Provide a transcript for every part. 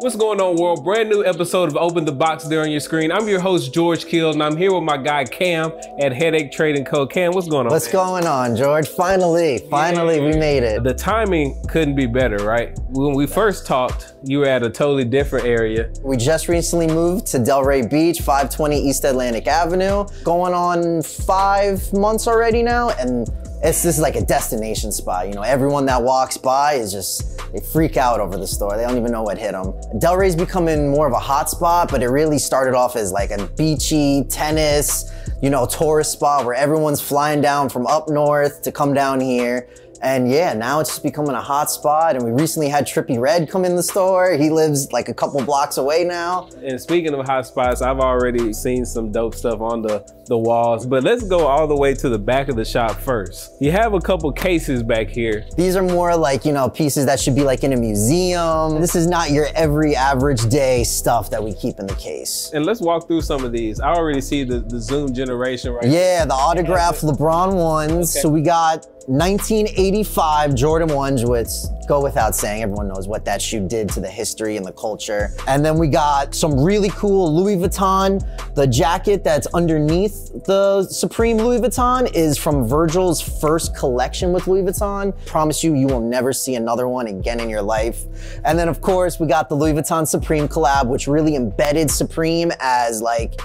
What's going on, world? Brand new episode of Open the Box there on your screen. I'm your host, George Kiel, and I'm here with my guy, Cam, at Headache Trading Co. Cam, what's going on, What's going on, George? Finally, we made it. The timing couldn't be better, right? When we first talked, you were at a totally different area. We just recently moved to Delray Beach, 520 East Atlantic Avenue. Going on 5 months already now, and this is like a destination spot. You know, everyone that walks by is just, they freak out over the store. They don't even know what hit them. Delray's becoming more of a hot spot, but it really started off as like a beachy tennis, you know, tourist spot where everyone's flying down from up north to come down here. And yeah, now it's just becoming a hot spot. And we recently had Trippy Red come in the store. He lives like a couple blocks away now. And speaking of hot spots, I've already seen some dope stuff on the walls, but let's go all the way to the back of the shop first. You have a couple cases back here. These are more like, you know, pieces that should be like in a museum. This is not your every average day stuff that we keep in the case. And let's walk through some of these. I already see the Zoom generation right Yeah, the autographed LeBron ones. Okay. So we got 1985 Jordan 1s, which go without saying, everyone knows what that shoe did to the history and the culture. And then we got some really cool Louis Vuitton. The jacket that's underneath the Supreme Louis Vuitton is from Virgil's first collection with Louis Vuitton. Promise you, you will never see another one again in your life. And then of course, we got the Louis Vuitton Supreme collab, which really embedded Supreme as like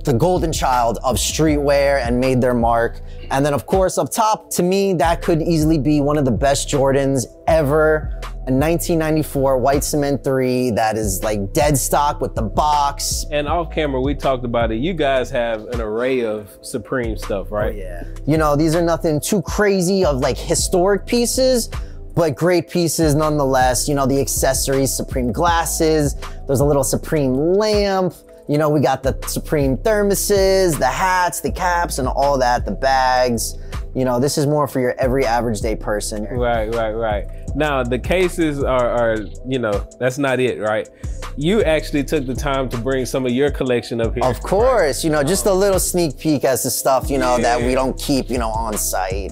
the golden child of streetwear and made their mark. And then of course up top, to me, that could easily be one of the best Jordans ever. A 1994 white cement 3 that is like dead stock with the box. And off camera, we talked about it. You guys have an array of Supreme stuff, right? Oh, yeah. You know, these are nothing too crazy of like historic pieces, but great pieces nonetheless. You know, the accessories, Supreme glasses, there's a little Supreme lamp. You know, we got the Supreme thermoses, the hats, the caps, and all that, the bags. You know, this is more for your every average day person. Right. Now, the cases are, you know, that's not it, right? You actually took the time to bring some of your collection up here. Of course, you know, just a little sneak peek as to stuff, you know, that we don't keep, you know, on site.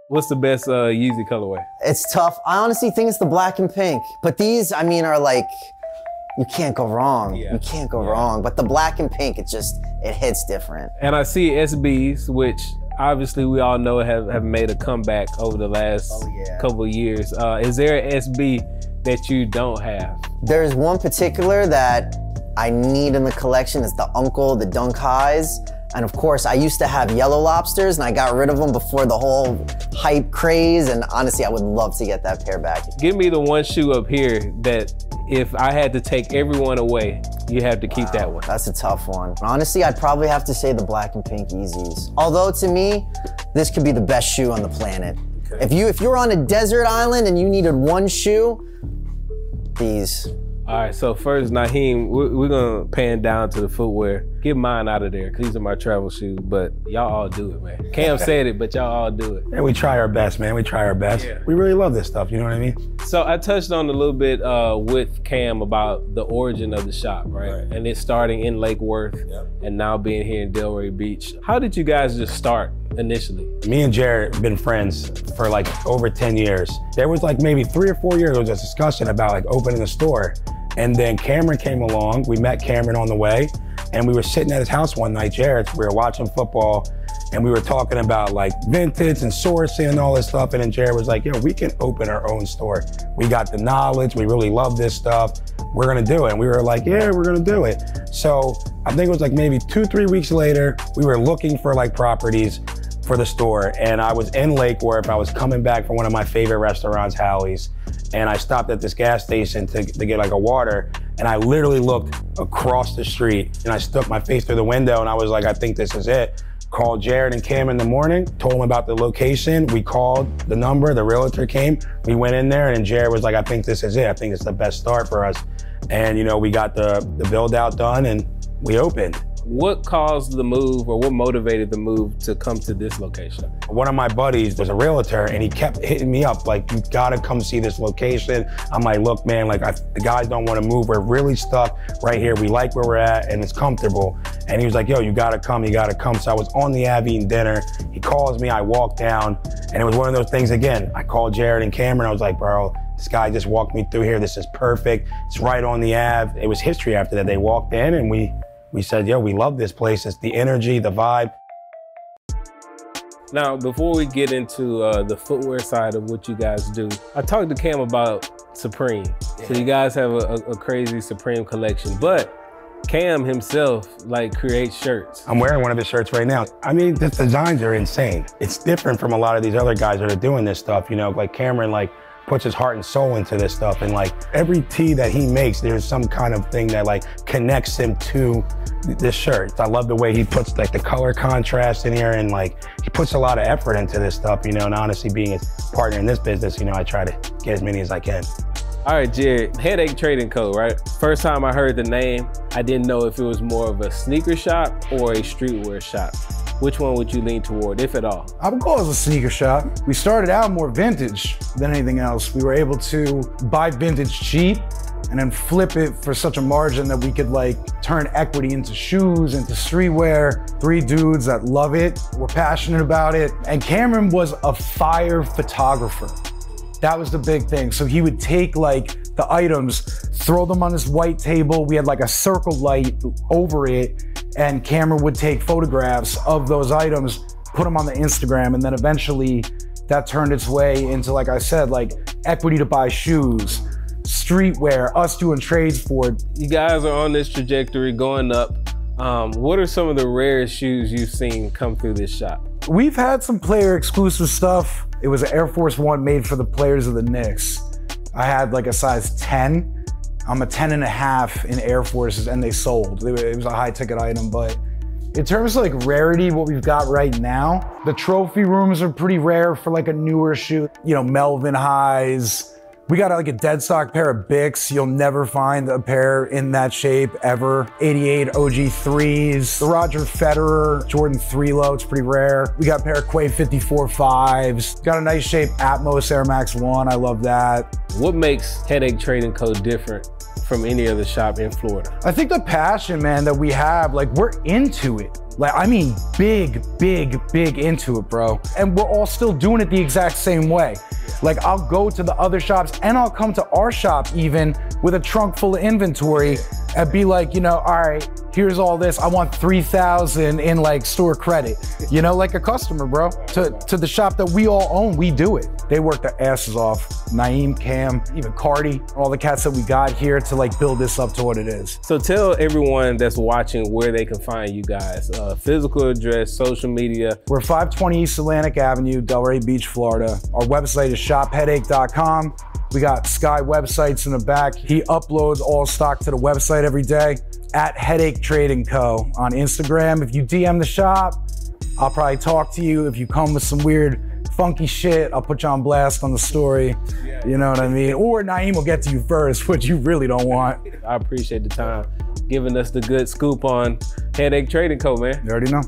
What's the best Yeezy colorway? It's tough. I honestly think it's the black and pink. But these, I mean, are like, you can't go wrong. Yeah. You can't go wrong. But the black and pink, it hits different. And I see SBs, which obviously we all know have made a comeback over the last couple of years. Is there an SB that you don't have? There's one particular that I need in the collection. It's the Uncle, the Dunk Highs. And of course, I used to have yellow lobsters and I got rid of them before the whole hype craze. And honestly, I would love to get that pair back. Give me the one shoe up here that if I had to take everyone away, you have to keep that one. That's a tough one. Honestly, I'd probably have to say the black and pink Yeezys. Although to me, this could be the best shoe on the planet. Okay. If you're on a desert island and you needed one shoe, these. All right, so first, Naheem, we're gonna pan down to the footwear. Get mine out of there, because these are my travel shoes, but y'all all do it, man. Cam said it, but y'all all do it. And we try our best, man. We try our best. Yeah. We really love this stuff, you know what I mean? So I touched on a little bit with Cam about the origin of the shop, right? And it's starting in Lake Worth and now being here in Delray Beach. How did you guys just start initially? Me and Jared have been friends for like over 10 years. There was like maybe 3 or 4 years, there was a discussion about like opening a store. And then Cameron came along. We met Cameron on the way, and we were sitting at his house one night, Jared's. We were watching football, and we were talking about like vintage and sourcing and all this stuff. And then Jared was like, yo, we can open our own store. We got the knowledge. We really love this stuff. We're gonna do it. And we were like, yeah, we're gonna do it. So I think it was like maybe 2-3 weeks later, we were looking for like properties for the store. And I was in Lake Worth. I was coming back from one of my favorite restaurants, Howie's. And I stopped at this gas station to get like a water. And I literally looked across the street and I stuck my face through the window and I was like, I think this is it. Called Jared and Cam in the morning, told them about the location. We called the number, the realtor came. We went in there and Jared was like, I think this is it. I think it's the best start for us. And you know, we got the build out done and we opened. What caused the move or what motivated the move to come to this location? One of my buddies was a realtor and he kept hitting me up like, you gotta come see this location. I'm like, look, man, like the guys don't wanna move. We're really stuck right here. We like where we're at and it's comfortable. And he was like, yo, you gotta come, you gotta come. So I was on the Ave eating dinner. He calls me, I walk down and it was one of those things again. I called Jared and Cameron. I was like, bro, this guy just walked me through here. This is perfect. It's right on the Ave. It was history after that. They walked in and we said, yo, we love this place. It's the energy, the vibe. Now, before we get into the footwear side of what you guys do, I talked to Cam about Supreme. So you guys have a crazy Supreme collection, but Cam himself creates shirts. I'm wearing one of his shirts right now. I mean, the designs are insane. It's different from a lot of these other guys that are doing this stuff, you know, like Cameron puts his heart and soul into this stuff, and every tee that he makes, there's some kind of thing that connects him to this shirt. I love the way he puts the color contrast in here, and he puts a lot of effort into this stuff, you know, and honestly, being his partner in this business, you know, I try to get as many as I can. All right, Jared, Headache Trading Co., right? First time I heard the name, I didn't know if it was more of a sneaker shop or a streetwear shop. Which one would you lean toward, if at all? I would call it a sneaker shop. We started out more vintage than anything else. We were able to buy vintage cheap and then flip it for such a margin that we could turn equity into shoes, into streetwear. 3 dudes that love it, we're passionate about it. And Cameron was a fire photographer. That was the big thing. So he would take the items, throw them on this white table. We had a circle light over it, and Cameron would take photographs of those items, put them on the Instagram, and then eventually that turned its way into, like I said, equity to buy shoes, streetwear, us doing trades for it. You guys are on this trajectory going up. What are some of the rarest shoes you've seen come through this shop? We've had some player exclusive stuff. It was an Air Force One made for the players of the Knicks. I had a size 10. I'm a 10.5 in Air Forces, and they sold. It was a high ticket item, but in terms of rarity, what we've got right now, the trophy rooms are pretty rare for a newer shoe. You know, Melvin Highs. We got a dead stock pair of Bics. You'll never find a pair in that shape ever. 88 OG 3s. The Roger Federer Jordan 3 low, it's pretty rare. We got a pair of Quay 54 5s. Got a nice shape Atmos Air Max 1, I love that. What makes Headache Trading Co. different from any other shop in Florida? I think the passion, man, that we have, we're into it. I mean, big into it, bro. And we're all still doing it the exact same way. I'll go to the other shops and I'll come to our shop even with a trunk full of inventory and be you know, all right, here's all this. I want 3,000 in store credit. You know, a customer, bro. To the shop that we all own, we do it. They work their asses off. Naeem, Cam, even Cardi, all the cats that we got here to build this up to what it is. So tell everyone that's watching where they can find you guys. Physical address, social media. We're 520 East Atlantic Avenue, Delray Beach, Florida. Our website is shopheadache.com. We got Sky websites in the back. He uploads all stock to the website every day at Headache Trading Co. on Instagram. If you DM the shop, I'll probably talk to you. If you come with some weird, funky shit, I'll put you on blast on the story. You know what I mean? Or Naeem will get to you first, which you really don't want. I appreciate the time giving us the good scoop on Headache Trading Co., man. You already know.